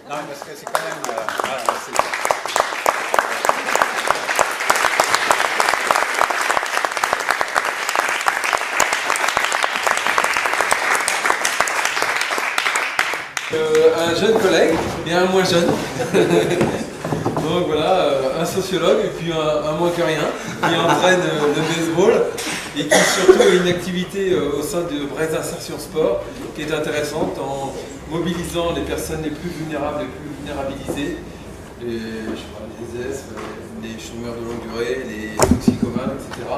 Non, parce que c'est quand même... merci. Un jeune collègue et un moins jeune. Donc voilà, un sociologue et puis un moins que rien qui entraîne le baseball et qui surtout a une activité au sein de Brest Insertion Sport qui est intéressante en mobilisant les personnes les plus vulnérables, les plus vulnérabilisées, les ESF, les chômeurs de longue durée, les toxicomanes, etc.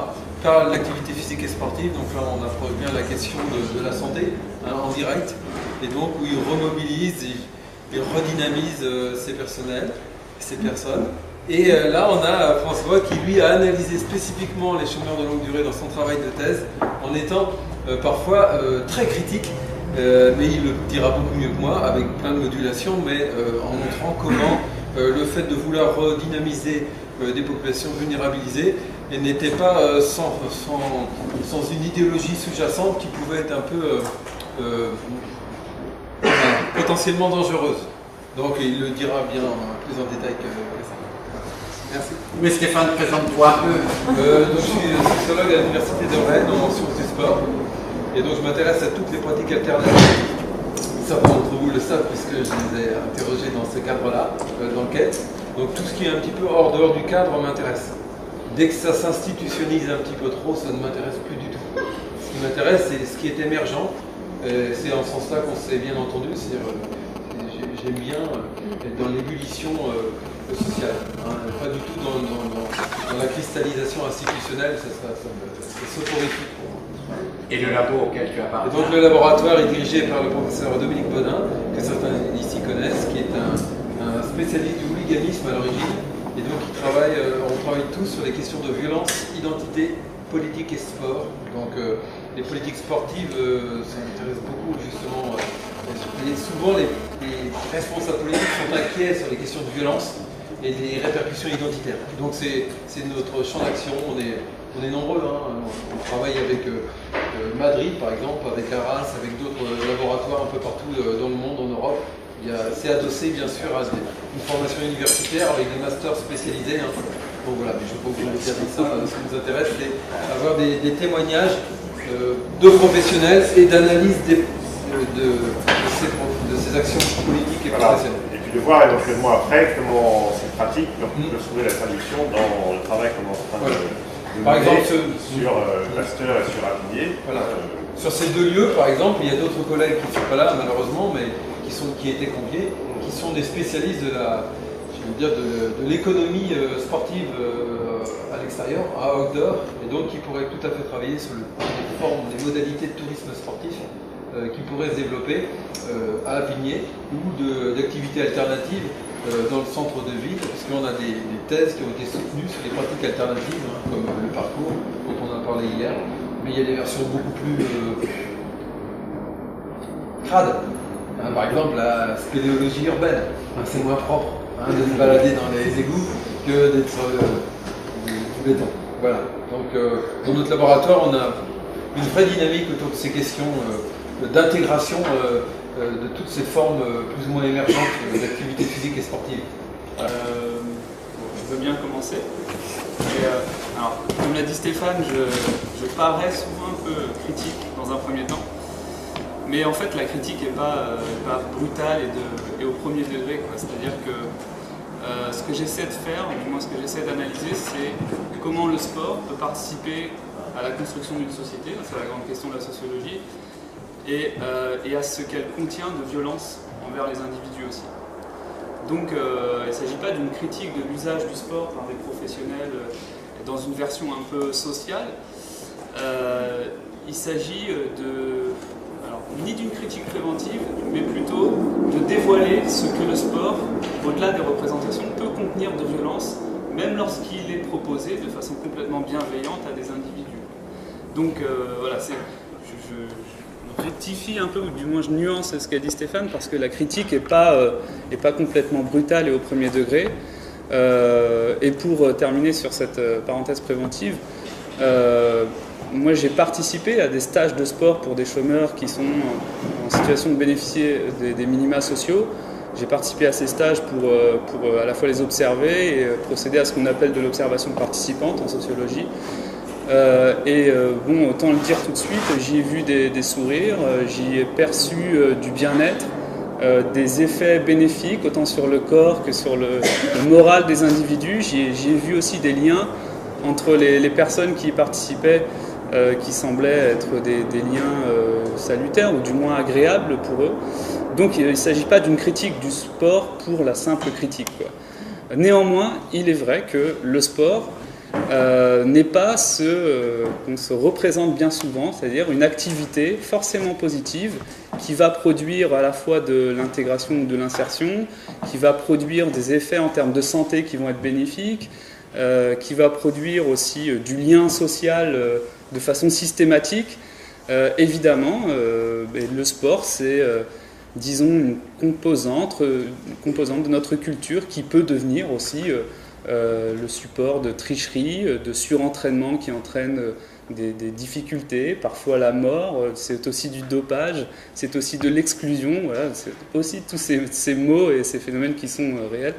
par l'activité physique et sportive. Donc là on approche bien la question de la santé en direct. Et donc où il remobilise, il redynamise ces personnels, ces personnes. Et là on a François qui lui a analysé spécifiquement les chômeurs de longue durée dans son travail de thèse, en étant parfois très critique, mais il le dira beaucoup mieux que moi, avec plein de modulations, mais en montrant comment le fait de vouloir redynamiser des populations vulnérabilisées n'était pas sans une idéologie sous-jacente qui pouvait être un peu... potentiellement dangereuse. Donc il le dira bien plus en détail que ça. Merci. Oui, Stéphane, présente-toi. Donc je suis sociologue à l'Université de Rennes en sciences du sport. Et donc je m'intéresse à toutes les pratiques alternatives. Certains d'entre vous le savent puisque je les ai interrogés dans ce cadre-là, d'enquête. Donc tout ce qui est un petit peu hors dehors du cadre m'intéresse. Dès que ça s'institutionnalise un petit peu trop, ça ne m'intéresse plus du tout. Ce qui m'intéresse, c'est ce qui est émergent. C'est en ce sens-là qu'on s'est bien entendu. J'aime bien être dans l'ébullition sociale, hein, pas du tout dans la cristallisation institutionnelle, ça soporifique pour moi. Et le labo auquel tu as parlé. Donc le laboratoire est dirigé par le professeur Dominique Bodin, que certains ici connaissent, qui est un spécialiste du hooliganisme à l'origine. Et donc on travaille tous sur les questions de violence, identité, politique et sport. Donc les politiques sportives, ça m'intéresse beaucoup justement. Et souvent les responsables politiques sont inquiets sur les questions de violence et des répercussions identitaires. Donc c'est notre champ d'action, on est nombreux, hein. On travaille avec Madrid par exemple, avec Arras, avec d'autres laboratoires un peu partout dans le monde, en Europe. C'est adossé bien sûr à une formation universitaire avec des masters spécialisés. Hein. Donc voilà, mais je ne vais pas vous dire ça, ce qui nous intéresse c'est avoir des témoignages de professionnels et d'analyse de ces actions politiques et professionnelles. Et puis de voir éventuellement après comment ces pratiques peuvent trouver la traduction dans le travail qu'on est en train de par exemple, sur Pasteur et sur Avignon. Voilà. Sur ces deux lieux, par exemple, il y a d'autres collègues qui ne sont pas là malheureusement, mais qui étaient conviés, qui sont des spécialistes de l'économie sportive à l'extérieur, à outdoor, et donc qui pourraient tout à fait travailler sur les formes, les modalités de tourisme sportif qui pourraient se développer à Avignon ou d'activités alternatives dans le centre de ville, parce qu'on a des thèses qui ont été soutenues sur les pratiques alternatives, hein, comme le parcours dont on a parlé hier, mais il y a des versions beaucoup plus crades. Hein, par exemple, la spéléologie urbaine, hein, c'est moins propre de se balader dans les égouts que d'être tout béton. Voilà. Donc, dans notre laboratoire, on a une vraie dynamique autour de ces questions d'intégration de toutes ces formes plus ou moins émergentes d'activités physiques et sportives. Je veux bien commencer. Alors, comme l'a dit Stéphane, je parais souvent un peu critique dans un premier temps. Mais en fait, la critique n'est pas brutale et au premier degré. C'est-à-dire que ce que j'essaie de faire, du moins ce que j'essaie d'analyser, c'est comment le sport peut participer à la construction d'une société, c'est la grande question de la sociologie, et à ce qu'elle contient de violence envers les individus aussi. Donc il ne s'agit pas d'une critique de l'usage du sport par des professionnels dans une version un peu sociale. Il s'agit ni d'une critique préventive, mais plutôt de dévoiler ce que le sport, au-delà des représentations, peut contenir de violence, même lorsqu'il est proposé de façon complètement bienveillante à des individus. Donc voilà, je rectifie un peu, ou du moins je nuance ce qu'a dit Stéphane, parce que la critique n'est pas complètement brutale et au premier degré. Et pour terminer sur cette parenthèse préventive, moi j'ai participé à des stages de sport pour des chômeurs qui sont en situation de bénéficier des minima sociaux. J'ai participé à ces stages pour à la fois les observer et procéder à ce qu'on appelle de l'observation participante en sociologie. Bon, autant le dire tout de suite, j'y ai vu des sourires, j'y ai perçu du bien-être, des effets bénéfiques autant sur le corps que sur le moral des individus. J'y ai vu aussi des liens entre les personnes qui y participaient, qui semblaient être des liens salutaires ou du moins agréables pour eux. Donc il ne s'agit pas d'une critique du sport pour la simple critique, quoi. Néanmoins, il est vrai que le sport n'est pas ce qu'on se représente bien souvent, c'est-à-dire une activité forcément positive qui va produire à la fois de l'intégration ou de l'insertion, qui va produire des effets en termes de santé qui vont être bénéfiques, qui va produire aussi du lien social de façon systématique. Évidemment, le sport, c'est, disons, une composante de notre culture qui peut devenir aussi le support de tricherie, de surentraînement qui entraîne des difficultés, parfois la mort, c'est aussi du dopage, c'est aussi de l'exclusion, voilà, c'est aussi tous ces mots et ces phénomènes qui sont réels,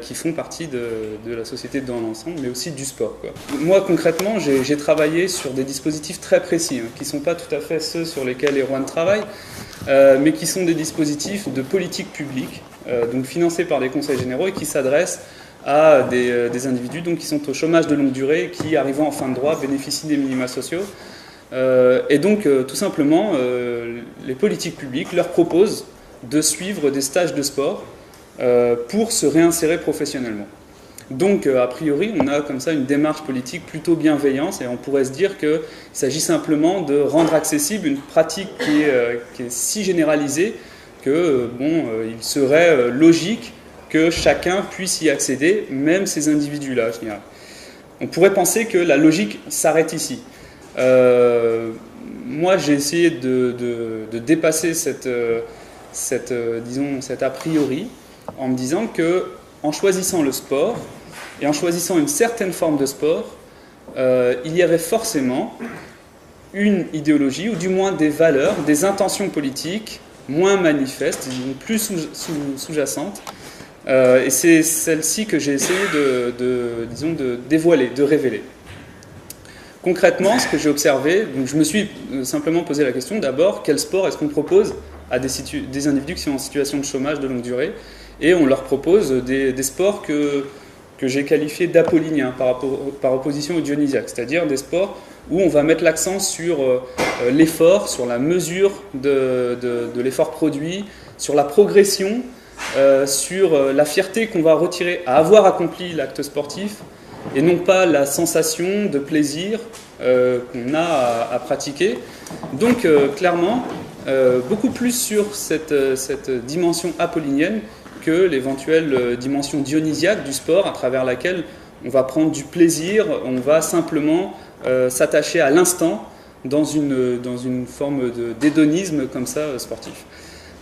qui font partie de la société dans l'ensemble, mais aussi du sport, quoi. Moi, concrètement, j'ai travaillé sur des dispositifs très précis, qui ne sont pas tout à fait ceux sur lesquels Erwan travaille, mais qui sont des dispositifs de politique publique, donc financés par des conseils généraux et qui s'adressent à des individus donc, qui sont au chômage de longue durée, qui, arrivant en fin de droit, bénéficient des minima sociaux. Et donc, tout simplement, les politiques publiques leur proposent de suivre des stages de sport pour se réinsérer professionnellement. Donc, a priori, on a comme ça une démarche politique plutôt bienveillante et on pourrait se dire qu'il s'agit simplement de rendre accessible une pratique qui est si généralisée que, il serait logique que chacun puisse y accéder, même ces individus-là. On pourrait penser que la logique s'arrête ici. Moi, j'ai essayé de dépasser cet a priori en me disant que, en choisissant le sport et en choisissant une certaine forme de sport, il y avait forcément une idéologie, ou du moins des valeurs, des intentions politiques moins manifestes, plus sous-jacentes. Et c'est celle-ci que j'ai essayé de dévoiler, de révéler. Concrètement, ce que j'ai observé, donc je me suis simplement posé la question d'abord, quel sport est-ce qu'on propose à des individus qui sont en situation de chômage de longue durée, et on leur propose des sports que j'ai qualifiés d'apolliniens par opposition aux dionysiaques, c'est-à-dire des sports où on va mettre l'accent sur l'effort, sur la mesure de l'effort produit, sur la progression, sur la fierté qu'on va retirer à avoir accompli l'acte sportif et non pas la sensation de plaisir qu'on a à pratiquer. Donc clairement, beaucoup plus sur cette dimension apollinienne que l'éventuelle dimension dionysiaque du sport à travers laquelle on va prendre du plaisir, on va simplement s'attacher à l'instant dans une forme d'hédonisme comme ça sportif.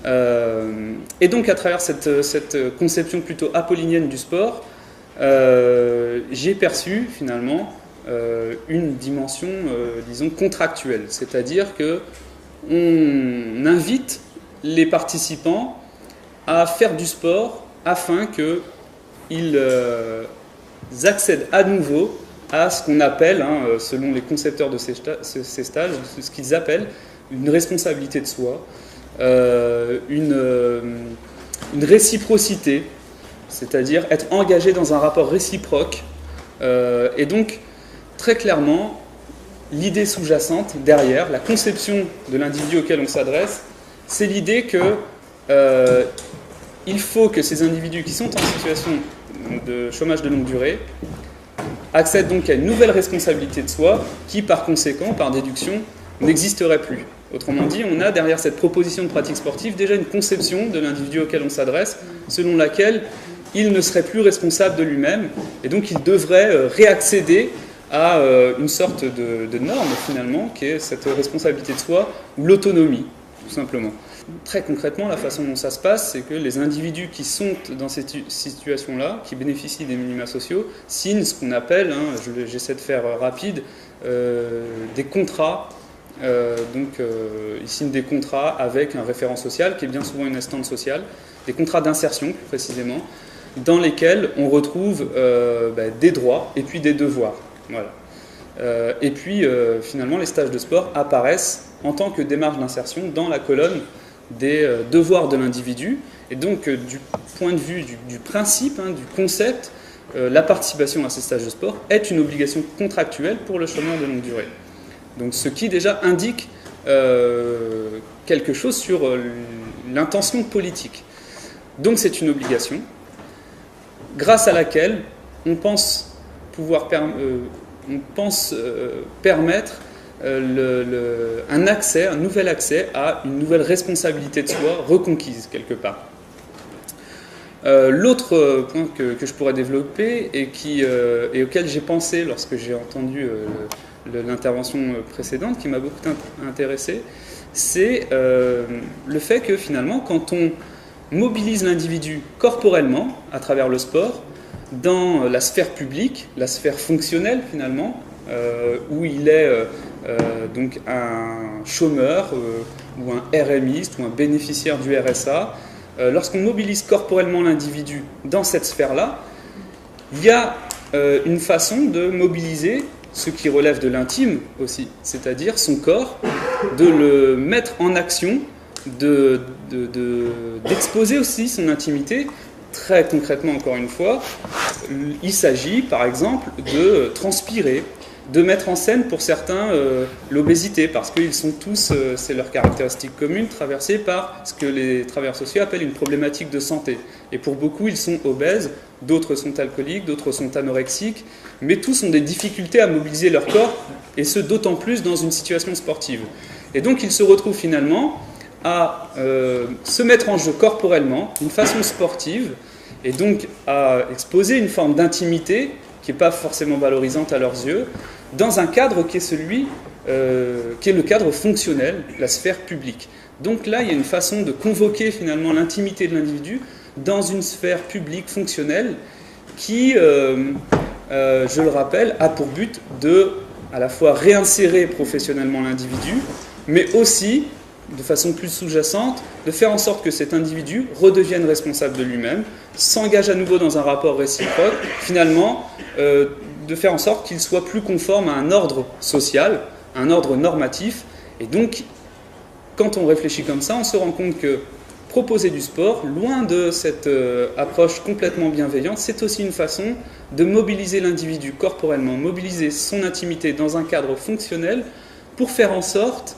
Et donc à travers cette conception plutôt apollinienne du sport, j'ai perçu finalement une dimension, disons, contractuelle, c'est-à-dire que on invite les participants à faire du sport afin qu'ils accèdent à nouveau à ce qu'on appelle, selon les concepteurs de ces stages, ce qu'ils appellent une responsabilité de soi, une réciprocité, c'est-à-dire être engagé dans un rapport réciproque. Et donc, très clairement, l'idée sous-jacente derrière, la conception de l'individu auquel on s'adresse, c'est l'idée que il faut que ces individus qui sont en situation de chômage de longue durée accèdent donc à une nouvelle responsabilité de soi qui, par conséquent, par déduction, n'existerait plus. Autrement dit, on a derrière cette proposition de pratique sportive déjà une conception de l'individu auquel on s'adresse, selon laquelle il ne serait plus responsable de lui-même, et donc il devrait réaccéder à une sorte de norme, finalement, qui est cette responsabilité de soi, ou l'autonomie, tout simplement. Très concrètement, la façon dont ça se passe, c'est que les individus qui sont dans cette situation-là, qui bénéficient des minima sociaux, signent ce qu'on appelle, j'essaie de faire rapide, des contrats. Ils signent des contrats avec un référent social, qui est bien souvent une assistante sociale, des contrats d'insertion plus précisément, dans lesquels on retrouve des droits et puis des devoirs. Voilà. Et puis finalement les stages de sport apparaissent en tant que démarche d'insertion dans la colonne des devoirs de l'individu. Et donc du point de vue du principe, du concept, la participation à ces stages de sport est une obligation contractuelle pour le chômeur de longue durée. Donc ce qui déjà indique quelque chose sur l'intention politique. Donc c'est une obligation grâce à laquelle on pense pouvoir permettre un accès, un nouvel accès à une nouvelle responsabilité de soi reconquise quelque part. L'autre point que je pourrais développer et auquel j'ai pensé lorsque j'ai entendu l'intervention précédente, qui m'a beaucoup intéressé, c'est le fait que finalement, quand on mobilise l'individu corporellement à travers le sport, dans la sphère publique, la sphère fonctionnelle finalement, où il est donc un chômeur ou un RMiste ou un bénéficiaire du RSA, lorsqu'on mobilise corporellement l'individu dans cette sphère-là, il y a une façon de mobiliser ce qui relève de l'intime aussi, c'est-à-dire son corps, de le mettre en action, d'exposer aussi son intimité. Très concrètement, encore une fois, il s'agit par exemple de transpirer, de mettre en scène pour certains l'obésité, parce qu'ils sont tous, c'est leur caractéristique commune, traversés par ce que les travailleurs sociaux appellent une problématique de santé. Et pour beaucoup, ils sont obèses, d'autres sont alcooliques, d'autres sont anorexiques, mais tous ont des difficultés à mobiliser leur corps, et ce d'autant plus dans une situation sportive. Et donc ils se retrouvent finalement à se mettre en jeu corporellement, d'une façon sportive, et donc à exposer une forme d'intimité qui n'est pas forcément valorisante à leurs yeux, dans un cadre qui est celui qui est le cadre fonctionnel, la sphère publique. Donc là, il y a une façon de convoquer finalement l'intimité de l'individu dans une sphère publique fonctionnelle qui, je le rappelle, a pour but de à la fois réinsérer professionnellement l'individu, mais aussi, de façon plus sous-jacente, de faire en sorte que cet individu redevienne responsable de lui-même, s'engage à nouveau dans un rapport réciproque, finalement, de faire en sorte qu'il soit plus conforme à un ordre social, un ordre normatif. Et donc, quand on réfléchit comme ça, on se rend compte que proposer du sport, loin de cette approche complètement bienveillante, c'est aussi une façon de mobiliser l'individu corporellement, mobiliser son intimité dans un cadre fonctionnel pour faire en sorte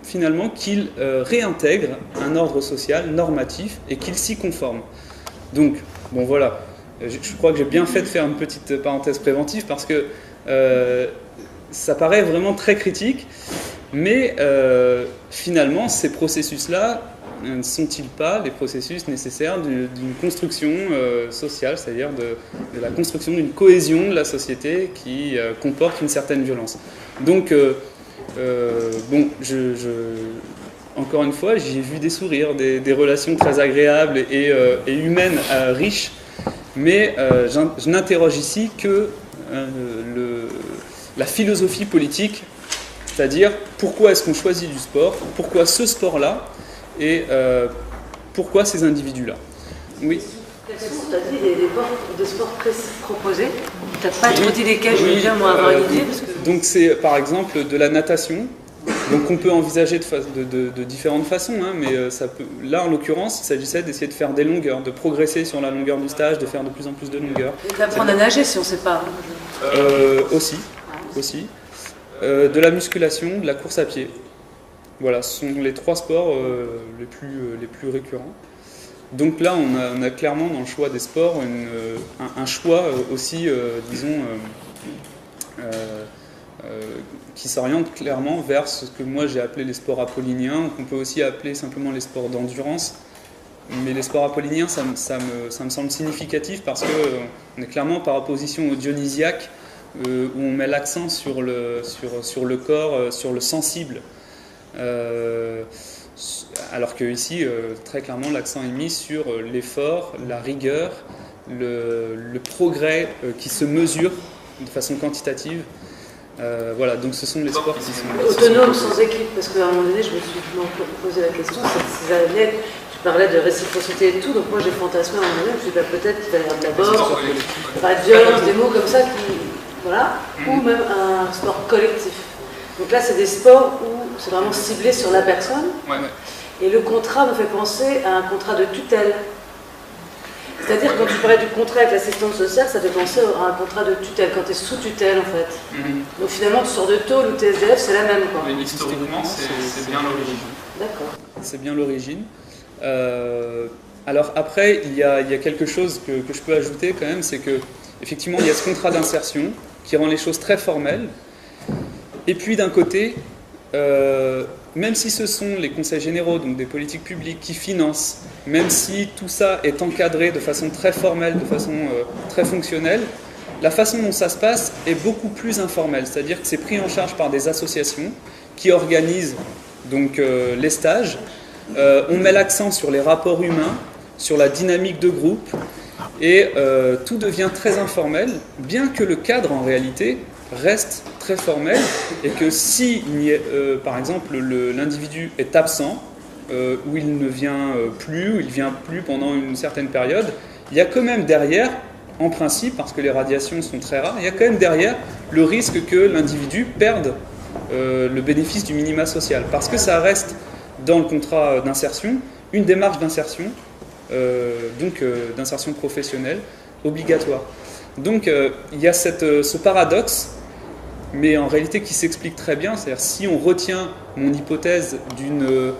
finalement qu'il réintègre un ordre social normatif et qu'il s'y conforme. Donc, bon voilà, je crois que j'ai bien fait de faire une petite parenthèse préventive parce que ça paraît vraiment très critique, mais finalement ces processus-là ne sont-ils pas les processus nécessaires d'une construction sociale, c'est-à-dire de la construction d'une cohésion de la société qui comporte une certaine violence. Donc, bon, encore une fois, j'ai vu des sourires, des relations très agréables et humaines riches, mais je n'interroge ici que la philosophie politique, c'est-à-dire pourquoi est-ce qu'on choisit du sport, pourquoi ce sport-là et pourquoi ces individus-là. Oui. Tu as dit des sports proposés. Tu n'as pas trop dit lesquels, je veux bien moi avoir une idée. Parce que... Donc c'est par exemple de la natation. Donc on peut envisager de différentes façons, hein, mais ça peut, là en l'occurrence il s'agissait d'essayer de faire des longueurs, de progresser sur la longueur du stage, de faire de plus en plus de longueurs. D'apprendre à nager si on ne sait pas. Aussi. De la musculation, de la course à pied. Voilà, ce sont les trois sports les plus récurrents. Donc là, on a clairement dans le choix des sports un choix aussi, disons, qui s'oriente clairement vers ce que moi j'ai appelé les sports apolliniens, qu'on peut aussi appeler simplement les sports d'endurance. Mais les sports apolliniens, ça me semble significatif parce qu'on est clairement par opposition au dionysiaque, où on met l'accent sur le corps, sur le sensible. Alors que ici, très clairement, l'accent est mis sur l'effort, la rigueur, le progrès qui se mesure de façon quantitative. Voilà, donc ce sont les sports qui sont... Autonomes sans équipe, parce qu'à un moment donné, je me suis posé la question, ces athlètes, parlais de réciprocité et tout, donc moi j'ai fantasmé en moi-même, je me suis dit bah, peut-être qu'il va y avoir de la boxe, il va y avoir de violence, des mots comme ça qui. Voilà, ou même un sport collectif. Donc là, c'est des sports où c'est vraiment ciblé sur la personne. Ouais. Et le contrat me fait penser à un contrat de tutelle. C'est-à-dire quand tu parlais du contrat avec l'assistante sociale, ça fait penser à un contrat de tutelle, quand tu es sous tutelle en fait. Donc finalement, tu sors de tôle ou TSDF, c'est la même quoi. Mais historiquement, c'est bien l'origine. D'accord. C'est bien l'origine. Alors après, il y a quelque chose que je peux ajouter quand même, c'est que effectivement, il y a ce contrat d'insertion qui rend les choses très formelles. Et puis d'un côté, même si ce sont les conseils généraux, donc des politiques publiques qui financent, même si tout ça est encadré de façon très formelle, de façon très fonctionnelle, la façon dont ça se passe est beaucoup plus informelle. C'est-à-dire que c'est pris en charge par des associations qui organisent donc, les stages. On met l'accent sur les rapports humains, sur la dynamique de groupe, et tout devient très informel, bien que le cadre en réalité reste très formel, et que si par exemple l'individu est absent, ou il ne vient plus, ou il ne vient plus pendant une certaine période, il y a quand même derrière, en principe, parce que les radiations sont très rares, il y a quand même derrière le risque que l'individu perde le bénéfice du minima social, parce que ça reste dans le contrat d'insertion une démarche d'insertion, d'insertion professionnelle obligatoire. Donc il y a ce paradoxe, mais en réalité qui s'explique très bien. C'est-à-dire si on retient mon hypothèse d'une,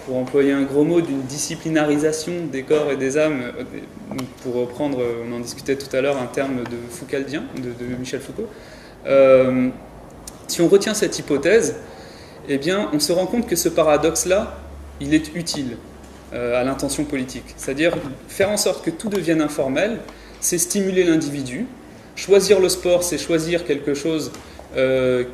pour employer un gros mot, d'une disciplinarisation des corps et des âmes, pour reprendre, on en discutait tout à l'heure, un terme de Foucaldien, de Michel Foucault, si on retient cette hypothèse, eh bien on se rend compte que ce paradoxe-là, il est utile à l'intention politique. C'est-à-dire faire en sorte que tout devienne informel, c'est stimuler l'individu. Choisir le sport, c'est choisir quelque chose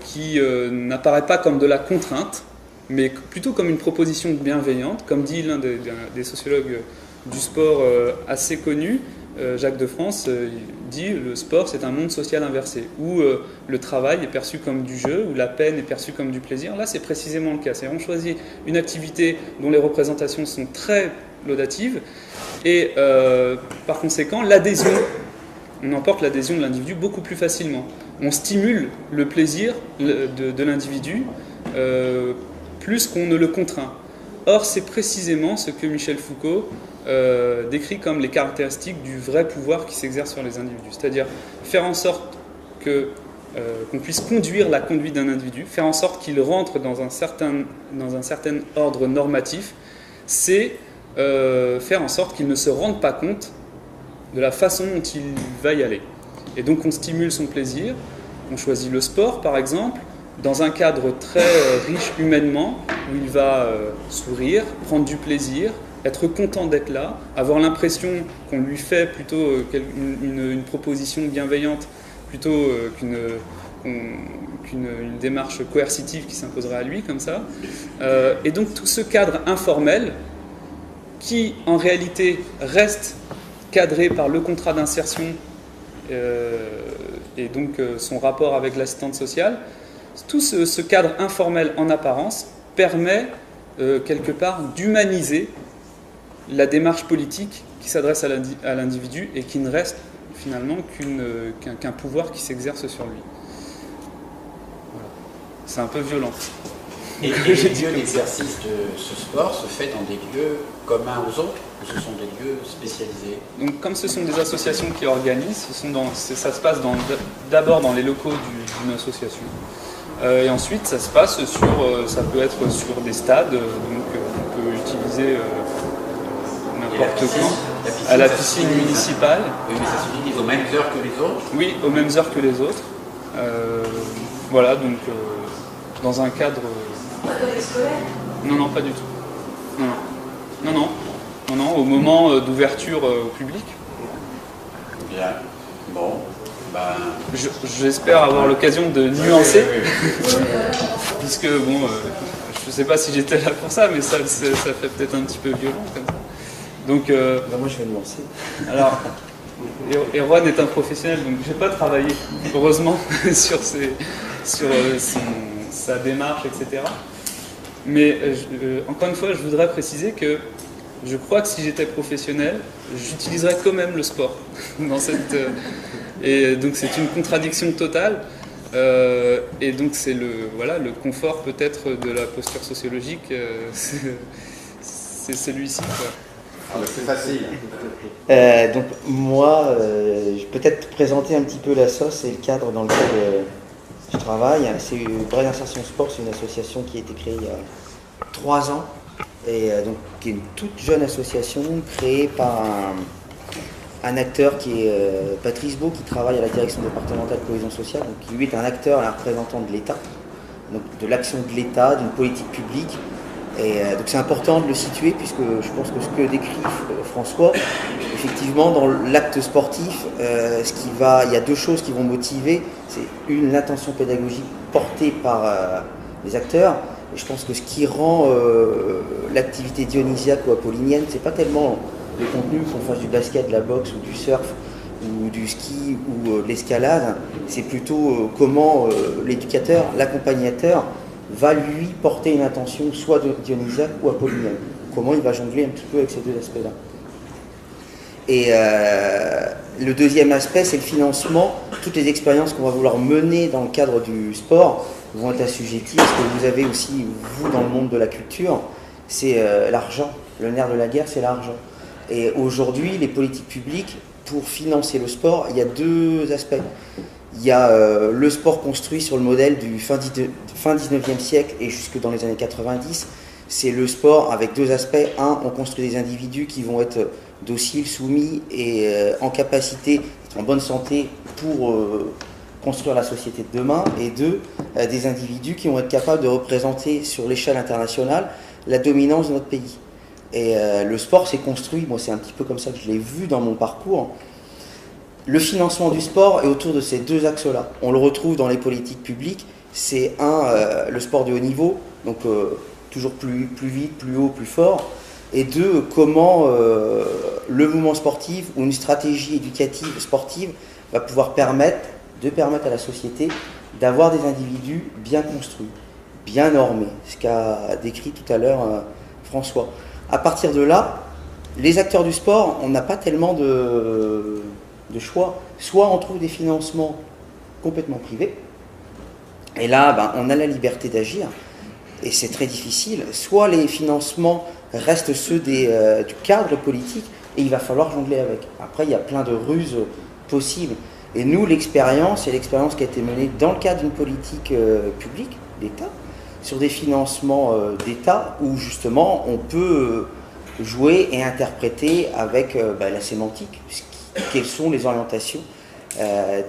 qui n'apparaît pas comme de la contrainte, mais plutôt comme une proposition bienveillante. Comme dit l'un des sociologues du sport assez connu, Jacques de France, dit le sport c'est un monde social inversé, où le travail est perçu comme du jeu, où la peine est perçue comme du plaisir. Là c'est précisément le cas, c'est-à-dire on choisit une activité dont les représentations sont très laudatives, et par conséquent l'adhésion, on emporte l'adhésion de l'individu beaucoup plus facilement. On stimule le plaisir de l'individu plus qu'on ne le contraint. Or, c'est précisément ce que Michel Foucault décrit comme les caractéristiques du vrai pouvoir qui s'exerce sur les individus. C'est-à-dire faire en sorte qu'on puisse conduire la conduite d'un individu, faire en sorte qu'il rentre dans un certain ordre normatif, c'est faire en sorte qu'il ne se rende pas compte de la façon dont il va y aller. Et donc on stimule son plaisir, on choisit le sport par exemple, dans un cadre très riche humainement, où il va sourire, prendre du plaisir, être content d'être là, avoir l'impression qu'on lui fait plutôt une proposition bienveillante plutôt qu'une démarche coercitive qui s'imposerait à lui comme ça. Et donc tout ce cadre informel qui en réalité reste cadré par le contrat d'insertion et donc son rapport avec l'assistante sociale, tout ce cadre informel en apparence permet quelque part d'humaniser la démarche politique qui s'adresse à l'individu et qui ne reste finalement qu'un pouvoir qui s'exerce sur lui. Voilà. C'est un peu violent. Et les lieux d'exercice de ce sport se fait dans des lieux communs aux autres, ou ce sont des lieux spécialisés? Donc, comme ce sont des associations qui organisent, ça se passe d'abord dans les locaux d'une association. Et ensuite, ça se passe ça peut être sur des stades, donc on peut utiliser n'importe quand. À la piscine municipale. Oui, mais ça s'utilise aux mêmes heures que les autres? Oui, aux mêmes heures que les autres. Voilà, donc dans un cadre. Non, pas du tout. Non, au moment d'ouverture au public. Bien. Bon. J'espère avoir l'occasion de nuancer, puisque bon, je ne sais pas si j'étais là pour ça, mais ça fait peut-être un petit peu violent comme ça. Donc, moi je vais nuancer. Alors, Erwan est un professionnel, donc je n'ai pas travaillé, heureusement, sur sa démarche, etc. Mais encore une fois, je voudrais préciser que Je crois que si j'étais professionnel, j'utiliserais quand même le sport dans cette. Et donc c'est une contradiction totale. Et donc c'est le confort peut-être de la posture sociologique, c'est celui-ci, quoi. Ah, c'est facile. Donc moi, je vais peut-être présenter un petit peu la SOS et le cadre dans lequel je travaille. C'est Braille Insertion Sport, c'est une association qui a été créée il y a 3 ans, et donc qui est une toute jeune association créée par un acteur qui est Patrice Beau, qui travaille à la direction départementale de cohésion sociale, donc qui lui est un acteur et un représentant de l'État, donc de l'action de l'État, d'une politique publique. Et donc c'est important de le situer, puisque je pense que ce que décrit François, effectivement dans l'acte sportif, il y a 2 choses qui vont motiver. C'est une, l'intention pédagogique portée par les acteurs. Et je pense que ce qui rend l'activité dionysiaque ou apollinienne, c'est pas tellement le contenu, qu'on fasse du basket, de la boxe ou du surf ou du ski ou de l'escalade, c'est plutôt comment l'éducateur, l'accompagnateur va lui porter une intention soit dionysiaque ou apollinienne. Comment il va jongler un petit peu avec ces 2 aspects-là. Et le deuxième aspect, c'est le financement. Toutes les expériences qu'on va vouloir mener dans le cadre du sport vont être assujetties à ce que vous avez aussi, vous, dans le monde de la culture, c'est l'argent. Le nerf de la guerre, c'est l'argent. Et aujourd'hui, les politiques publiques, pour financer le sport, il y a 2 aspects. Il y a le sport construit sur le modèle du fin 19e siècle et jusque dans les années 90. C'est le sport avec 2 aspects. Un, on construit des individus qui vont être dociles, soumis et en capacité, en bonne santé pour construire la société de demain. Et 2, des individus qui vont être capables de représenter sur l'échelle internationale la dominance de notre pays. Et le sport s'est construit, moi c'est un petit peu comme ça que je l'ai vu dans mon parcours. Le financement du sport est autour de ces 2 axes-là. On le retrouve dans les politiques publiques. C'est le sport de haut niveau, donc toujours plus vite, plus haut, plus fort. Et 2, comment le mouvement sportif ou une stratégie éducative sportive va pouvoir permettre à la société d'avoir des individus bien construits, bien normés, ce qu'a décrit tout à l'heure François. À partir de là, les acteurs du sport, on n'a pas tellement de choix. Soit on trouve des financements complètement privés, et là on a la liberté d'agir, et c'est très difficile. Soit les financements restent ceux du cadre politique, et il va falloir jongler avec. Après, il y a plein de ruses possibles. Et nous, l'expérience qui a été menée dans le cadre d'une politique publique, d'État, sur des financements d'État, où justement on peut jouer et interpréter avec la sémantique, quelles sont les orientations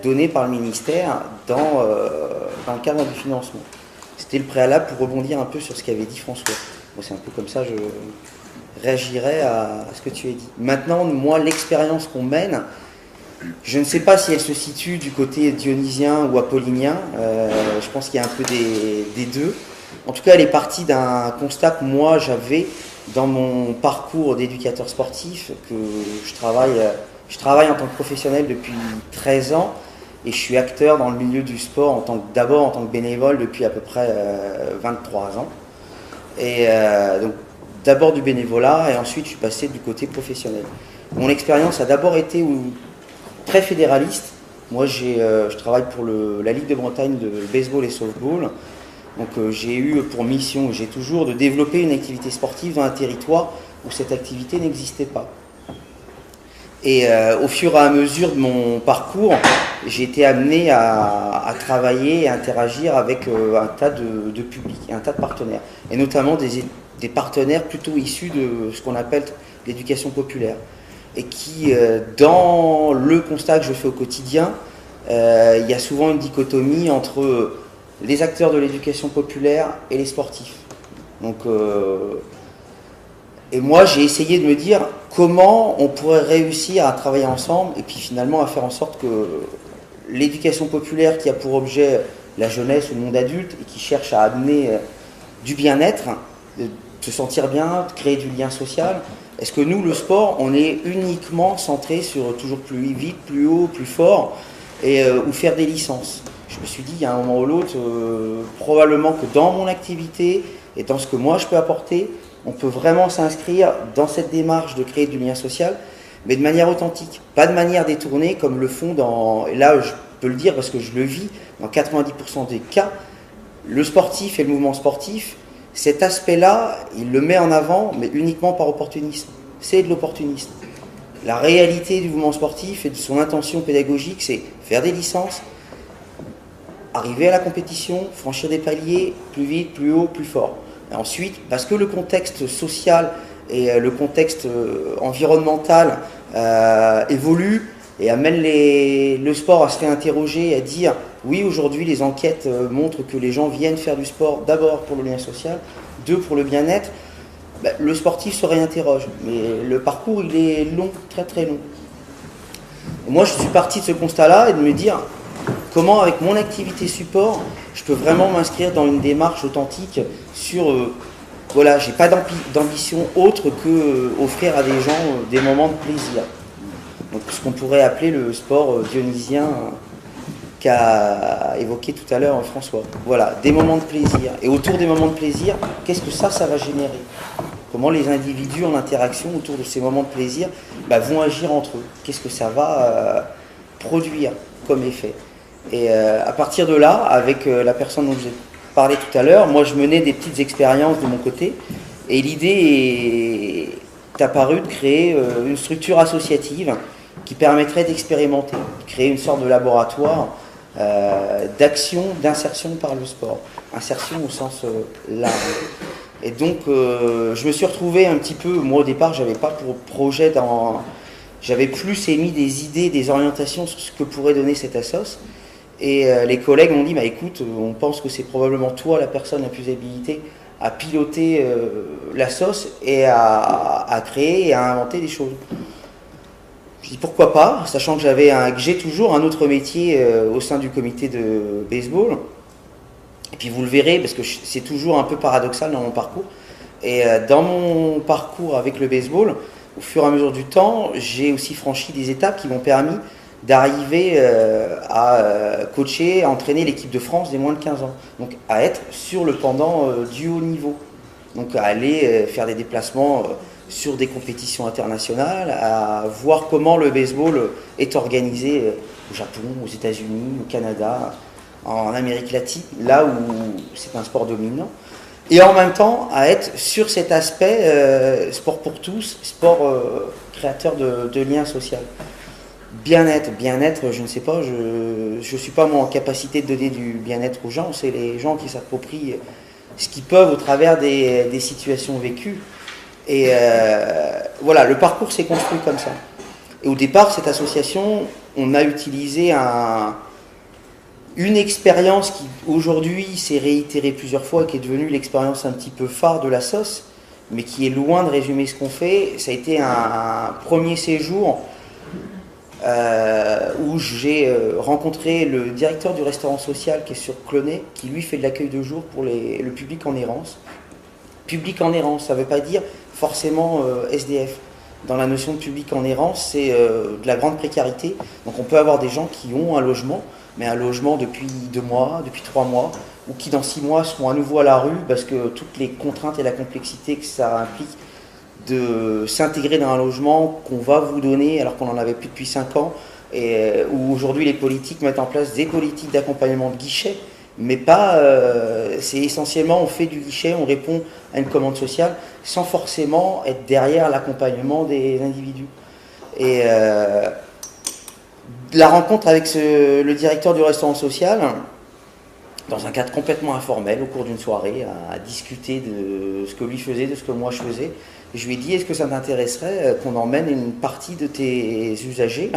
données par le ministère dans le cadre du financement. C'était le préalable pour rebondir un peu sur ce qu'avait dit François. Bon, c'est un peu comme ça, je réagirais à ce que tu as dit. Maintenant, moi, l'expérience qu'on mène, je ne sais pas si elle se situe du côté dionysien ou apollinien. Je pense qu'il y a un peu des 2. En tout cas, elle est partie d'un constat que moi j'avais dans mon parcours d'éducateur sportif, que je travaille en tant que professionnel depuis 13 ans, et je suis acteur dans le milieu du sport d'abord en tant que bénévole depuis à peu près 23 ans. Et donc d'abord du bénévolat, et ensuite je suis passé du côté professionnel. Mon expérience a d'abord été très fédéraliste. Moi je travaille pour la Ligue de Bretagne de baseball et softball. Donc j'ai eu pour mission, j'ai toujours, de développer une activité sportive dans un territoire où cette activité n'existait pas. Et au fur et à mesure de mon parcours, j'ai été amené à travailler et à interagir avec un tas de publics, un tas de partenaires, et notamment des partenaires plutôt issus de ce qu'on appelle l'éducation populaire, et qui, dans le constat que je fais au quotidien, il y a souvent une dichotomie entre les acteurs de l'éducation populaire et les sportifs. Donc, et moi, j'ai essayé de me dire comment on pourrait réussir à travailler ensemble, et puis finalement à faire en sorte que l'éducation populaire, qui a pour objet la jeunesse ou le monde adulte, et qui cherche à amener du bien-être, de se sentir bien, de créer du lien social, est-ce que nous, le sport, on est uniquement centré sur toujours plus vite, plus haut, plus fort, ou faire des licences? Je me suis dit, il y a un moment ou l'autre, probablement que dans mon activité et dans ce que moi je peux apporter, on peut vraiment s'inscrire dans cette démarche de créer du lien social, mais de manière authentique, pas de manière détournée comme le font et là je peux le dire parce que je le vis, dans 90% des cas, le sportif et le mouvement sportif, cet aspect-là, il le met en avant, mais uniquement par opportunisme. C'est de l'opportunisme. La réalité du mouvement sportif et de son intention pédagogique, c'est faire des licences, arriver à la compétition, franchir des paliers, plus vite, plus haut, plus fort. Et ensuite, parce que le contexte social et le contexte environnemental évolue et amène le sport à se réinterroger, à dire oui, aujourd'hui les enquêtes montrent que les gens viennent faire du sport d'abord pour le lien social, deux pour le bien-être, le sportif se réinterroge. Mais le parcours, il est long, très très long. Et moi, je suis parti de ce constat-là et de me dire comment, avec mon activité support, je peux vraiment m'inscrire dans une démarche authentique sur... voilà, j'ai pas d'ambition autre que offrir à des gens des moments de plaisir. Donc, ce qu'on pourrait appeler le sport dionysien qu'a évoqué tout à l'heure François. Voilà, des moments de plaisir. Et autour des moments de plaisir, qu'est-ce que ça va générer? Comment les individus en interaction autour de ces moments de plaisir vont agir entre eux? Qu'est-ce que ça va produire comme effet? Et à partir de là, avec la personne dont je vous ai parlé tout à l'heure, moi je menais des petites expériences de mon côté, et l'idée est apparue de créer une structure associative qui permettrait d'expérimenter, de créer une sorte de laboratoire d'action, d'insertion par le sport. Insertion au sens large. Et donc je me suis retrouvé un petit peu, moi au départ j'avais pas pour projet j'avais plus émis des idées, des orientations sur ce que pourrait donner cette assoce. Et les collègues m'ont dit, écoute, on pense que c'est probablement toi la personne la plus habilitée à piloter la sauce et à créer et à inventer des choses. Je dis pourquoi pas, sachant que j'ai toujours un autre métier au sein du comité de baseball. Et puis vous le verrez, parce que c'est toujours un peu paradoxal dans mon parcours. Et dans mon parcours avec le baseball, au fur et à mesure du temps, j'ai aussi franchi des étapes qui m'ont permis d'arriver à coacher, à entraîner l'équipe de France des moins de 15 ans. Donc à être sur le pendant du haut niveau. Donc à aller faire des déplacements sur des compétitions internationales, à voir comment le baseball est organisé au Japon, aux États-Unis, au Canada, en Amérique latine, là où c'est un sport dominant. Et en même temps à être sur cet aspect sport pour tous, sport créateur de liens sociaux. Bien-être, je ne sais pas, je ne suis pas moi en capacité de donner du bien-être aux gens, c'est les gens qui s'approprient ce qu'ils peuvent au travers des situations vécues. Et voilà, le parcours s'est construit comme ça. Et au départ, cette association, on a utilisé une expérience qui aujourd'hui s'est réitérée plusieurs fois, qui est devenue l'expérience un petit peu phare de la sauce, mais qui est loin de résumer ce qu'on fait. Ça a été un premier séjour où j'ai rencontré le directeur du restaurant social qui est sur Clonay, qui lui fait de l'accueil de jour pour le public en errance. Public en errance, ça ne veut pas dire forcément SDF. Dans la notion de public en errance, c'est de la grande précarité. Donc on peut avoir des gens qui ont un logement, mais un logement depuis 2 mois, depuis 3 mois, ou qui dans 6 mois seront à nouveau à la rue parce que toutes les contraintes et la complexité que ça implique de s'intégrer dans un logement qu'on va vous donner alors qu'on n'en avait plus depuis 5 ans, et où aujourd'hui les politiques mettent en place des politiques d'accompagnement de guichet, mais pas, c'est essentiellement on fait du guichet, on répond à une commande sociale sans forcément être derrière l'accompagnement des individus. Et la rencontre avec le directeur du restaurant social, dans un cadre complètement informel, au cours d'une soirée, à discuter de ce que lui faisait, de ce que moi je faisais. Et je lui ai dit, est-ce que ça t'intéresserait qu'on emmène une partie de tes usagers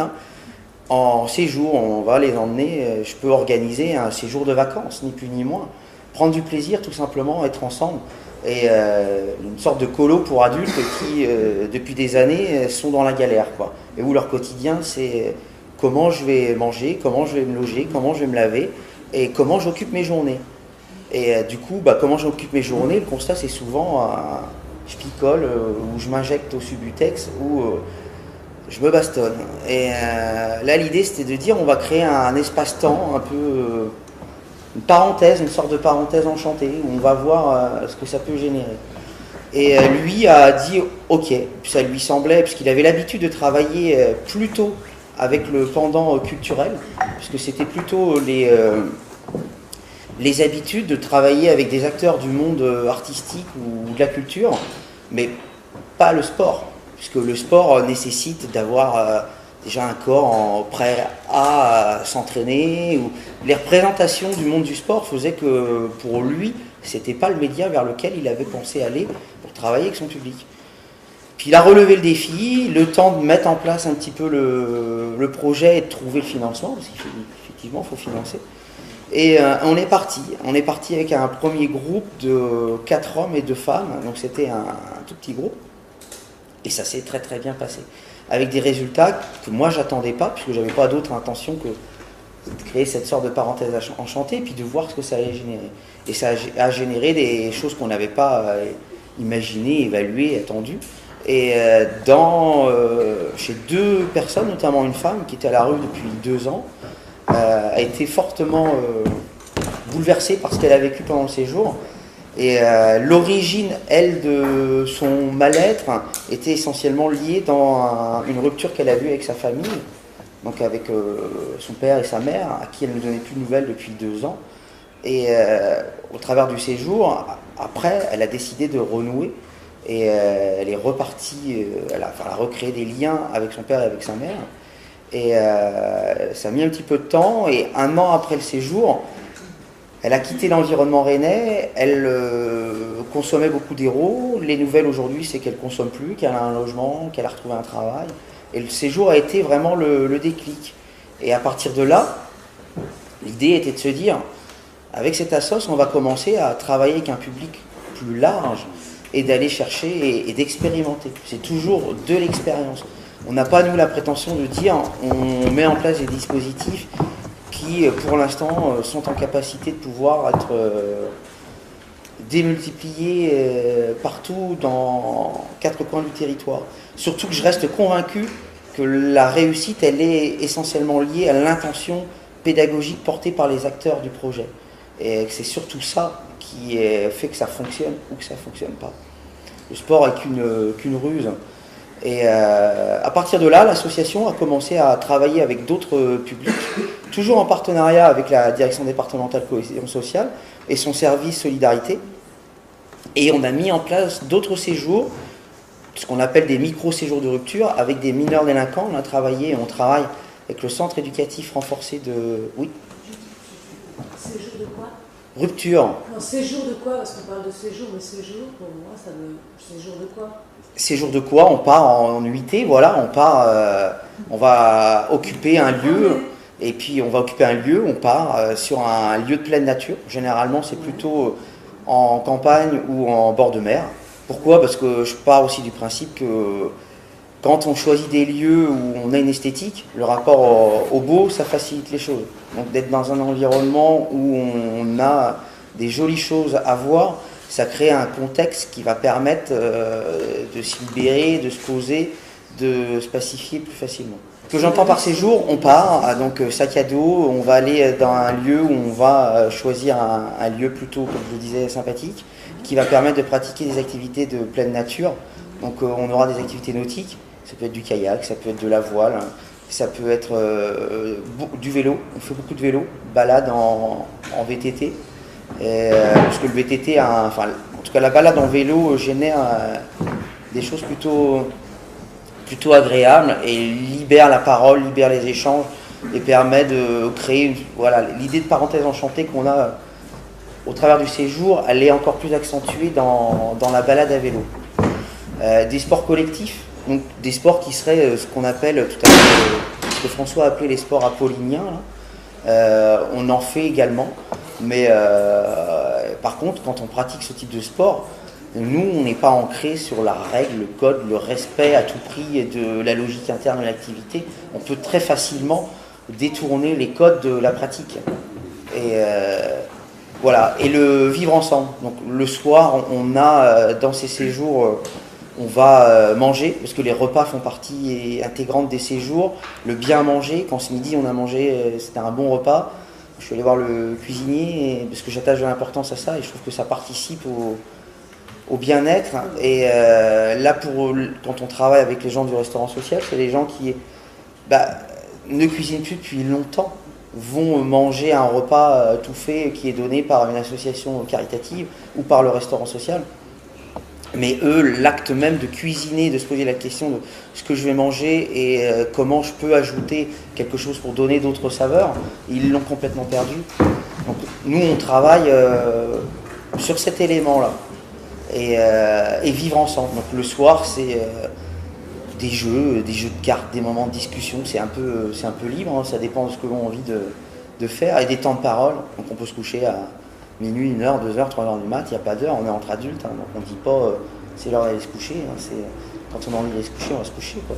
en séjour? On va les emmener, je peux organiser un séjour de vacances, ni plus ni moins. Prendre du plaisir, tout simplement, être ensemble. Et une sorte de colo pour adultes qui, depuis des années, sont dans la galère, quoi. Et où leur quotidien, c'est comment je vais manger, comment je vais me loger, comment je vais me laver, et comment j'occupe mes journées. Et du coup, comment j'occupe mes journées, le constat c'est souvent je picole, ou je m'injecte au Subutex, ou je me bastonne. Et là l'idée c'était de dire on va créer un espace-temps, un peu une parenthèse, une sorte de parenthèse enchantée, où on va voir ce que ça peut générer. Et lui a dit ok, ça lui semblait, puisqu'il avait l'habitude de travailler plutôt avec le pendant culturel, puisque c'était plutôt les habitudes de travailler avec des acteurs du monde artistique ou de la culture, mais pas le sport, puisque le sport nécessite d'avoir déjà un corps prêt à s'entraîner. Les représentations du monde du sport faisaient que pour lui, c'était pas le média vers lequel il avait pensé aller pour travailler avec son public. Puis il a relevé le défi, le temps de mettre en place un petit peu le projet et de trouver le financement, parce qu'effectivement, il faut financer. Et on est parti. On est parti avec un premier groupe de 4 hommes et 2 femmes, donc c'était un tout petit groupe. Et ça s'est très très bien passé. Avec des résultats que moi j'attendais pas, puisque j'avais pas d'autre intention que de créer cette sorte de parenthèse enchantée, et puis de voir ce que ça allait générer. Et ça a généré des choses qu'on n'avait pas imaginées, évaluées, attendues. Et chez 2 personnes, notamment une femme qui était à la rue depuis 2 ans, a été fortement bouleversée par ce qu'elle a vécu pendant le séjour. Et l'origine, elle, de son mal-être était essentiellement liée dans une rupture qu'elle a eue avec sa famille, donc avec son père et sa mère, à qui elle ne donnait plus de nouvelles depuis 2 ans. Et au travers du séjour, après, elle a décidé de renouer. Et elle est repartie, elle a recréé des liens avec son père et avec sa mère. Et ça a mis un petit peu de temps. Et 1 an après le séjour, elle a quitté l'environnement rennais. Elle consommait beaucoup d'héros. Les nouvelles aujourd'hui, c'est qu'elle ne consomme plus, qu'elle a un logement, qu'elle a retrouvé un travail. Et le séjour a été vraiment le déclic. Et à partir de là, l'idée était de se dire, avec cette assoce, on va commencer à travailler avec un public plus large et d'aller chercher et d'expérimenter. C'est toujours de l'expérience. On n'a pas, nous, la prétention de dire on met en place des dispositifs qui, pour l'instant, sont en capacité de pouvoir être démultipliés partout dans 4 coins du territoire. Surtout que je reste convaincu que la réussite, elle est essentiellement liée à l'intention pédagogique portée par les acteurs du projet. Et c'est surtout ça qui fait que ça fonctionne ou que ça ne fonctionne pas. Le sport est qu'une ruse. Et à partir de là, l'association a commencé à travailler avec d'autres publics, toujours en partenariat avec la direction départementale cohésion sociale et son service solidarité. Et on a mis en place d'autres séjours, ce qu'on appelle des micro-séjours de rupture, avec des mineurs délinquants. On travaille avec le centre éducatif renforcé de... Oui. Séjour de quoi? Rupture. Non, séjour de quoi? Parce qu'on parle de séjour, mais séjour, pour moi, ça me... Séjour de quoi? Séjour de quoi? On part en nuitée, voilà, on va occuper un lieu, et puis on va occuper un lieu, on part sur un lieu de pleine nature. Généralement, c'est plutôt en campagne ou en bord de mer. Pourquoi? Parce que je pars aussi du principe que quand on choisit des lieux où on a une esthétique, le rapport au beau, ça facilite les choses. Donc d'être dans un environnement où on a des jolies choses à voir, ça crée un contexte qui va permettre de se libérer, de se poser, de se pacifier plus facilement. Ce que j'entends par séjour, on part, donc sac à dos, on va aller dans un lieu où on va choisir un lieu plutôt, comme je le disais, sympathique, qui va permettre de pratiquer des activités de pleine nature. Donc on aura des activités nautiques, ça peut être du kayak, ça peut être de la voile, ça peut être du vélo, on fait beaucoup de vélo, balade en VTT, parce que le VTT, en tout cas la balade en vélo génère des choses plutôt agréables et libère la parole, libère les échanges et permet de créer l'idée de parenthèse enchantée qu'on a au travers du séjour, elle est encore plus accentuée dans la balade à vélo. Des sports collectifs, donc des sports qui seraient ce qu'on appelle tout à l'heure, ce que François a appelé les sports apolliniens, on en fait également, mais par contre quand on pratique ce type de sport, nous on n'est pas ancré sur la règle, le code, le respect à tout prix et de la logique interne de l'activité. On peut très facilement détourner les codes de la pratique. Et voilà, et le vivre ensemble. Donc le soir, on a dans ces séjours, on va manger, parce que les repas font partie intégrante des séjours. Le bien manger, quand ce midi on a mangé, c'était un bon repas. Je suis allé voir le cuisinier, parce que j'attache de l'importance à ça, et je trouve que ça participe au bien-être. Et là, quand on travaille avec les gens du restaurant social, c'est des gens qui ne cuisinent plus depuis longtemps, vont manger un repas tout fait qui est donné par une association caritative ou par le restaurant social. Mais eux, l'acte même de cuisiner, de se poser la question de ce que je vais manger et comment je peux ajouter quelque chose pour donner d'autres saveurs, ils l'ont complètement perdu. Donc nous, on travaille sur cet élément-là et vivre ensemble. Donc le soir, c'est des jeux de cartes, des moments de discussion, c'est un peu libre, hein, ça dépend de ce que l'on a envie de faire, et des temps de parole. Donc on peut se coucher à minuit, 1h, 2h, 3h du mat, il n'y a pas d'heure, on est entre adultes, hein, donc on ne dit pas c'est l'heure d'aller se coucher, hein, quand on a envie d'aller se coucher, on va se coucher, quoi.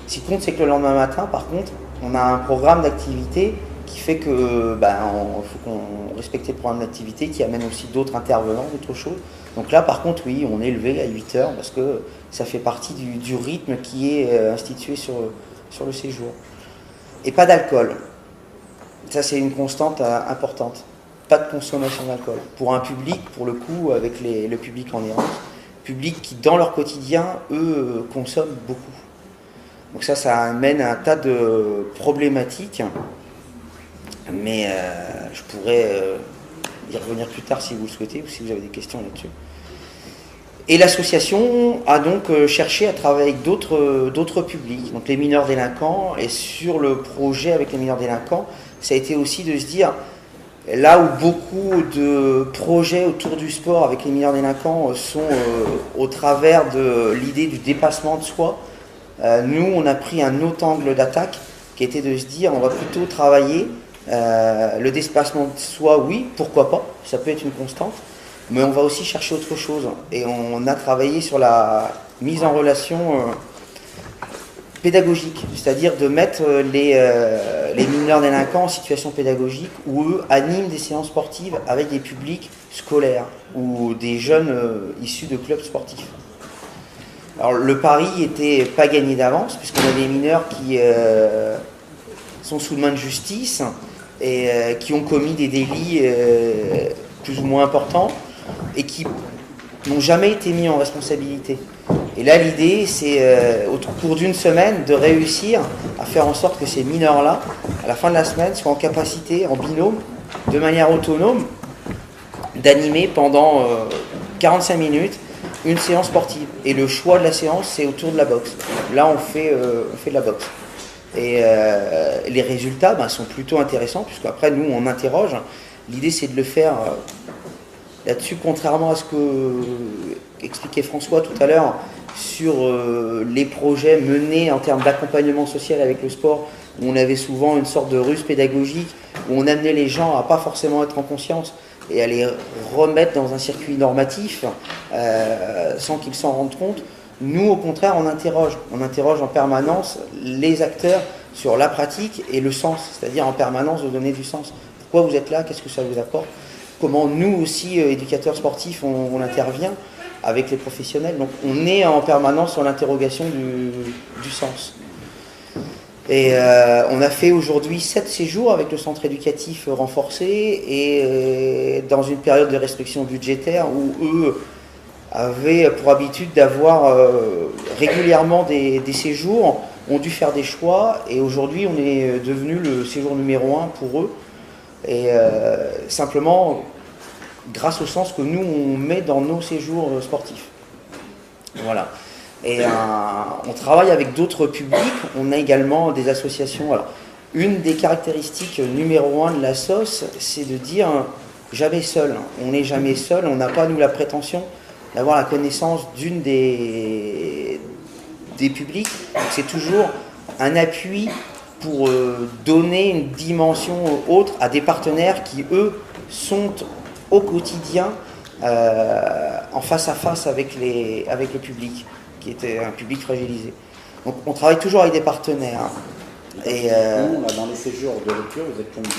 Ce qui compte, c'est que le lendemain matin, par contre, on a un programme d'activité qui fait que faut qu'on respecte le programme d'activité qui amène aussi d'autres intervenants, d'autres choses. Donc là, par contre, oui, on est levé à 8h parce que ça fait partie du rythme qui est institué sur le séjour. Et pas d'alcool. Ça, c'est une constante importante. Pas de consommation d'alcool. Pour un public, pour le coup, avec le public en errance, public qui, dans leur quotidien, eux, consomment beaucoup. Donc ça amène un tas de problématiques. Mais je pourrais y revenir plus tard si vous le souhaitez ou si vous avez des questions là-dessus. Et l'association a donc cherché à travailler avec d'autres publics, donc les mineurs délinquants. Et sur le projet avec les mineurs délinquants, ça a été aussi de se dire, là où beaucoup de projets autour du sport avec les mineurs délinquants sont au travers de l'idée du dépassement de soi, nous on a pris un autre angle d'attaque qui était de se dire on va plutôt travailler le dépassement de soi, oui, pourquoi pas, ça peut être une constante, mais on va aussi chercher autre chose. Et on a travaillé sur la mise en relation pédagogique, c'est-à-dire de mettre les mineurs délinquants en situation pédagogique où eux animent des séances sportives avec des publics scolaires ou des jeunes issus de clubs sportifs. Alors le pari n'était pas gagné d'avance puisqu'on a des mineurs qui sont sous main de justice et qui ont commis des délits plus ou moins importants et qui n'ont jamais été mis en responsabilité. Et là, l'idée, c'est au cours d'une semaine de réussir à faire en sorte que ces mineurs-là, à la fin de la semaine, soient en capacité, en binôme, de manière autonome, d'animer pendant 45 minutes une séance sportive. Et le choix de la séance, c'est autour de la boxe. Là, on fait de la boxe. Et les résultats sont plutôt intéressants, puisqu'après, nous, on interroge. L'idée, c'est de le faire là-dessus, contrairement à ce qu'expliquait François tout à l'heure, sur les projets menés en termes d'accompagnement social avec le sport, où on avait souvent une sorte de ruse pédagogique, où on amenait les gens à pas forcément être en conscience et à les remettre dans un circuit normatif sans qu'ils s'en rendent compte. Nous, au contraire, on interroge en permanence les acteurs sur la pratique et le sens, c'est-à-dire en permanence de donner du sens. Pourquoi vous êtes là? Qu'est-ce que ça vous apporte? Comment nous aussi, éducateurs sportifs, on intervient avec les professionnels. Donc on est en permanence sur l'interrogation du sens. Et on a fait aujourd'hui 7 séjours avec le centre éducatif renforcé et dans une période de restriction budgétaire où eux avaient pour habitude d'avoir régulièrement des séjours, ont dû faire des choix et aujourd'hui on est devenu le séjour numéro 1 pour eux. Et simplement grâce au sens que nous on met dans nos séjours sportifs. Voilà. Et on travaille avec d'autres publics, on a également des associations. Alors, une des caractéristiques numéro 1 de la SOS, c'est de dire jamais seul. On n'est jamais seul, on n'a pas nous la prétention d'avoir la connaissance d'une des publics. C'est toujours un appui pour donner une dimension autre à des partenaires qui, eux, sont au quotidien en face à face avec le public, qui était un public fragilisé. Donc on travaille toujours avec des partenaires. Et dans les séjours de lecture, vous êtes combien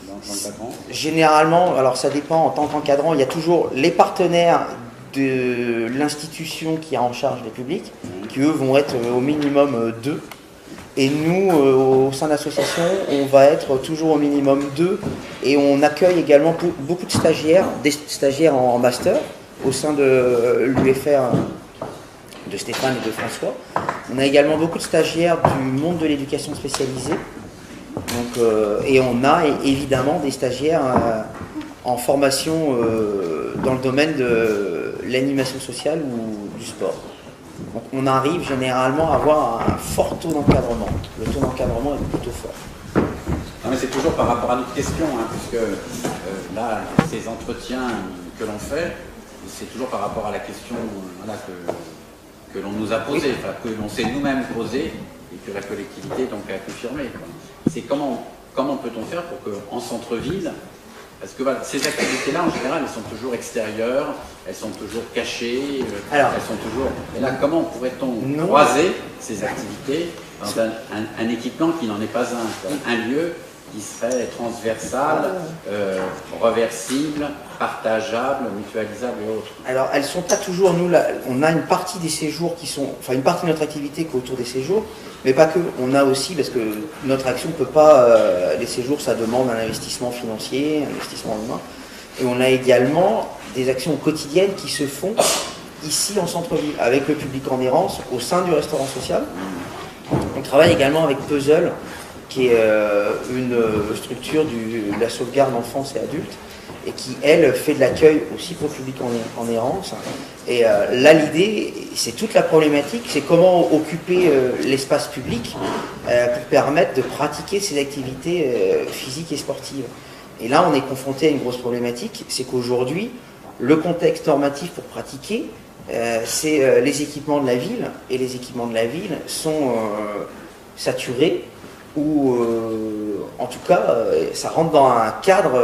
dans l'encadrant? Généralement, alors ça dépend, en tant qu'encadrant, il y a toujours les partenaires de l'institution qui a en charge les publics, qui eux vont être au minimum 2. Et nous, au sein de l'association, on va être toujours au minimum 2 et on accueille également beaucoup de stagiaires, des stagiaires en master, au sein de l'UFR de Stéphane et de François. On a également beaucoup de stagiaires du monde de l'éducation spécialisée. Donc, et on a évidemment des stagiaires en formation dans le domaine de l'animation sociale ou du sport. Donc on arrive généralement à avoir un fort taux d'encadrement. Le taux d'encadrement est plutôt fort. Non mais c'est toujours par rapport à notre question, hein, puisque là, ces entretiens que l'on fait, c'est toujours par rapport à la question voilà, que l'on nous a posée, enfin, que l'on s'est nous-mêmes posée et que la collectivité donc a confirmé. C'est comment peut-on faire pour qu'en centre-ville, parce que voilà, ces activités-là, en général, elles sont toujours extérieures, elles sont toujours cachées, elles sont toujours... Et là, comment pourrait-on croiser ces activités dans un équipement qui n'en est pas un lieu qui serait transversal, reversible, partageable, mutualisable et autres? Alors, elles ne sont pas toujours, nous, là, on a une partie des séjours qui sont, enfin une partie de notre activité qui est autour des séjours, mais pas que. On a aussi, parce que notre action ne peut pas, les séjours, ça demande un investissement financier, un investissement humain, et on a également des actions quotidiennes qui se font ici en centre-ville, avec le public en errance, au sein du restaurant social. On travaille également avec Puzzle, qui est une structure de la sauvegarde enfance et adultes, et qui, elle, fait de l'accueil aussi pour le public en errance. Et là, l'idée, c'est toute la problématique, c'est comment occuper l'espace public pour permettre de pratiquer ces activités physiques et sportives. Et là, on est confronté à une grosse problématique, c'est qu'aujourd'hui, le contexte normatif pour pratiquer, c'est les équipements de la ville, et les équipements de la ville sont saturés, ou en tout cas, ça rentre dans un cadre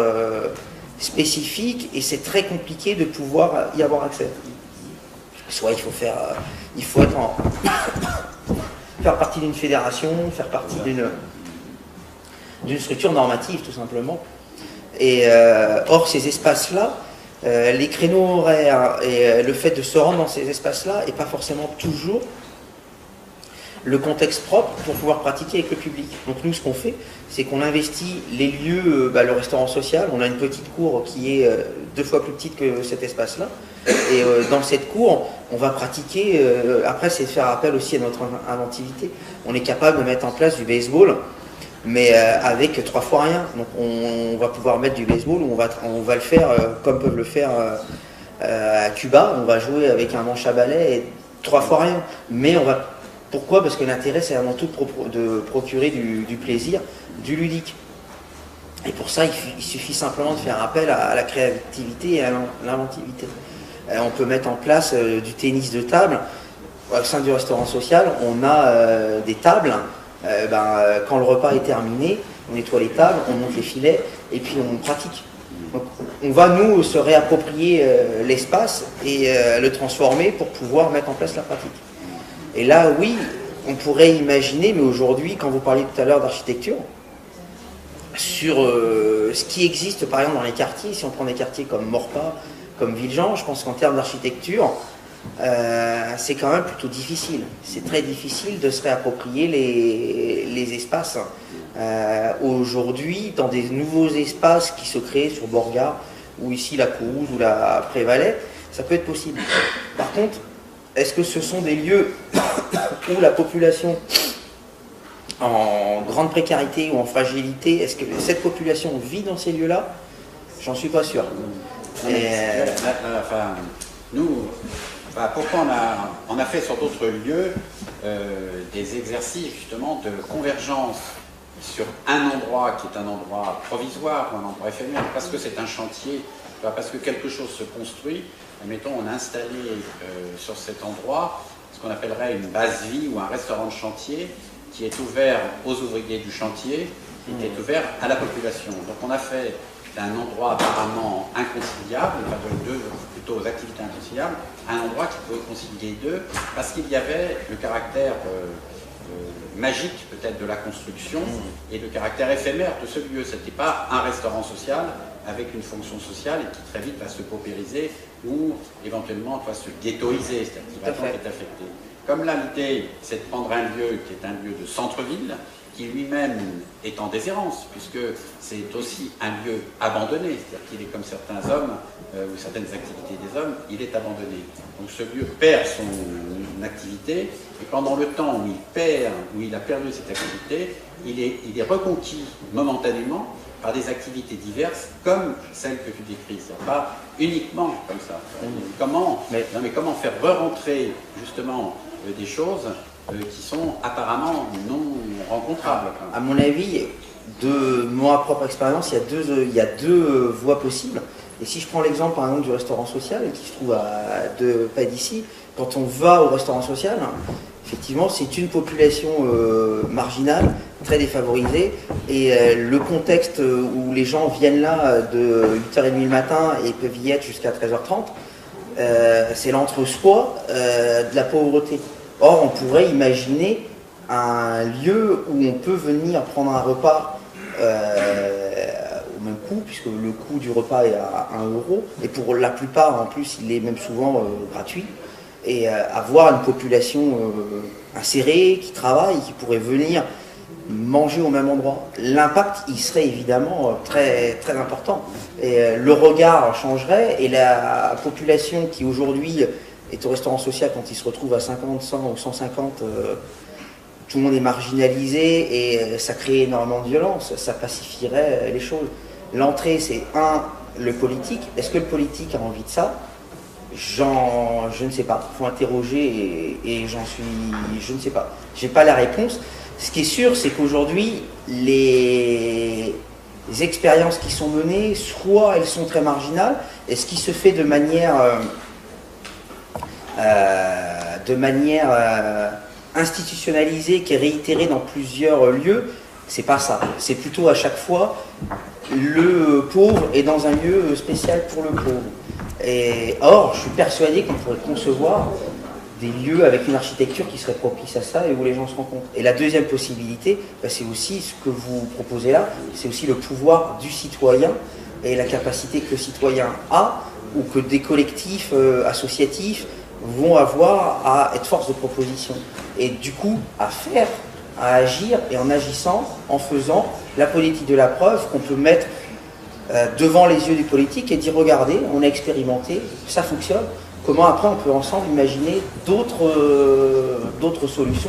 spécifique et c'est très compliqué de pouvoir y avoir accès. Soit il faut faire partie d'une fédération, faire partie d'une structure normative tout simplement. Et or ces espaces-là, les créneaux horaires et le fait de se rendre dans ces espaces-là n'est pas forcément toujours le contexte propre pour pouvoir pratiquer avec le public. Donc nous, ce qu'on fait, c'est qu'on investit les lieux, le restaurant social, on a une petite cour qui est 2 fois plus petite que cet espace-là, et dans cette cour, on va pratiquer, après c'est faire appel aussi à notre inventivité, on est capable de mettre en place du baseball, mais avec 3 fois rien. Donc on va pouvoir mettre du baseball, on va le faire comme peuvent le faire à Cuba, on va jouer avec un manche à balai et 3 fois rien, mais on va... Pourquoi? Parce que l'intérêt, c'est avant tout de procurer du plaisir, du ludique. Et pour ça, il suffit simplement de faire appel à la créativité et à l'inventivité. On peut mettre en place du tennis de table. Au sein du restaurant social, on a des tables. Quand le repas est terminé, on nettoie les tables, on monte les filets et puis on pratique. Donc, on va, nous, se réapproprier l'espace et le transformer pour pouvoir mettre en place la pratique. Et là, oui, on pourrait imaginer, mais aujourd'hui, quand vous parliez tout à l'heure d'architecture, sur ce qui existe par exemple dans les quartiers, si on prend des quartiers comme Maurepas, comme Villejean, je pense qu'en termes d'architecture, c'est quand même plutôt difficile. C'est très difficile de se réapproprier les espaces. Aujourd'hui, dans des nouveaux espaces qui se créent sur Borgard, ou ici la Courrouze ou la Prévalais, ça peut être possible. Par contre, est-ce que ce sont des lieux où la population en grande précarité ou en fragilité, est-ce que cette population vit dans ces lieux-là? J'en suis pas sûr. Pourquoi on a fait sur d'autres lieux des exercices justement de convergence sur un endroit qui est un endroit provisoire ou un endroit éphémère, parce que c'est un chantier, parce que quelque chose se construit. Admettons, on a installé sur cet endroit ce qu'on appellerait une base vie ou un restaurant de chantier qui est ouvert aux ouvriers du chantier et qui est ouvert à la population. Donc on a fait d'un endroit apparemment inconciliable, plutôt aux activités inconciliables, un endroit qui pouvait concilier les deux, parce qu'il y avait le caractère magique peut-être de la construction et le caractère éphémère de ce lieu. Ce n'était pas un restaurant social avec une fonction sociale et qui très vite va se paupériser ou éventuellement va se ghettoiser, c'est-à-dire qui va donc être affecté. Comme là l'idée c'est de prendre un lieu qui est un lieu de centre-ville, qui lui-même est en déshérence, puisque c'est aussi un lieu abandonné, c'est-à-dire qu'il est comme certains hommes, ou certaines activités des hommes, il est abandonné. Donc ce lieu perd son activité, et pendant le temps où il a perdu cette activité, il est reconquis momentanément par des activités diverses comme celles que tu décris. C'est pas uniquement comme ça. Comment faire re-rentrer justement des choses qui sont apparemment non rencontrables. À mon avis, de ma propre expérience, il y a deux voies possibles. Et si je prends l'exemple par exemple du restaurant social, qui se trouve à 2 pas d'ici, quand on va au restaurant social, effectivement c'est une population marginale, très défavorisée, et le contexte où les gens viennent là de 8h30 le matin et peuvent y être jusqu'à 13h30, c'est l'entre-soi de la pauvreté. Or, on pourrait imaginer un lieu où on peut venir prendre un repas au même coût, puisque le coût du repas est à 1 €, et pour la plupart, en plus, il est même souvent gratuit, et avoir une population insérée, qui travaille, qui pourrait venir manger au même endroit. L'impact, il serait évidemment très, très important. Et le regard changerait, et la population qui aujourd'hui est au restaurant social, quand il se retrouve à 50, 100 ou 150, tout le monde est marginalisé et ça crée énormément de violence, ça pacifierait les choses. L'entrée, c'est le politique. Est-ce que le politique a envie de ça? Je ne sais pas. Il faut interroger et je ne sais pas. Je n'ai pas la réponse. Ce qui est sûr, c'est qu'aujourd'hui, les expériences qui sont menées, soit elles sont très marginales, et ce qui se fait de manière institutionnalisée, qui est réitérée dans plusieurs lieux, c'est pas ça. C'est plutôt à chaque fois le pauvre est dans un lieu spécial pour le pauvre. Or, je suis persuadé qu'on pourrait concevoir des lieux avec une architecture qui serait propice à ça et où les gens se rencontrent. Et la deuxième possibilité, c'est aussi ce que vous proposez là, c'est aussi le pouvoir du citoyen et la capacité que le citoyen a, ou que des collectifs associatifs vont avoir à être force de proposition. Et du coup, à agir, et en agissant, en faisant la politique de la preuve qu'on peut mettre devant les yeux du politique et dire regardez, on a expérimenté, ça fonctionne. Comment après on peut ensemble imaginer d'autres solutions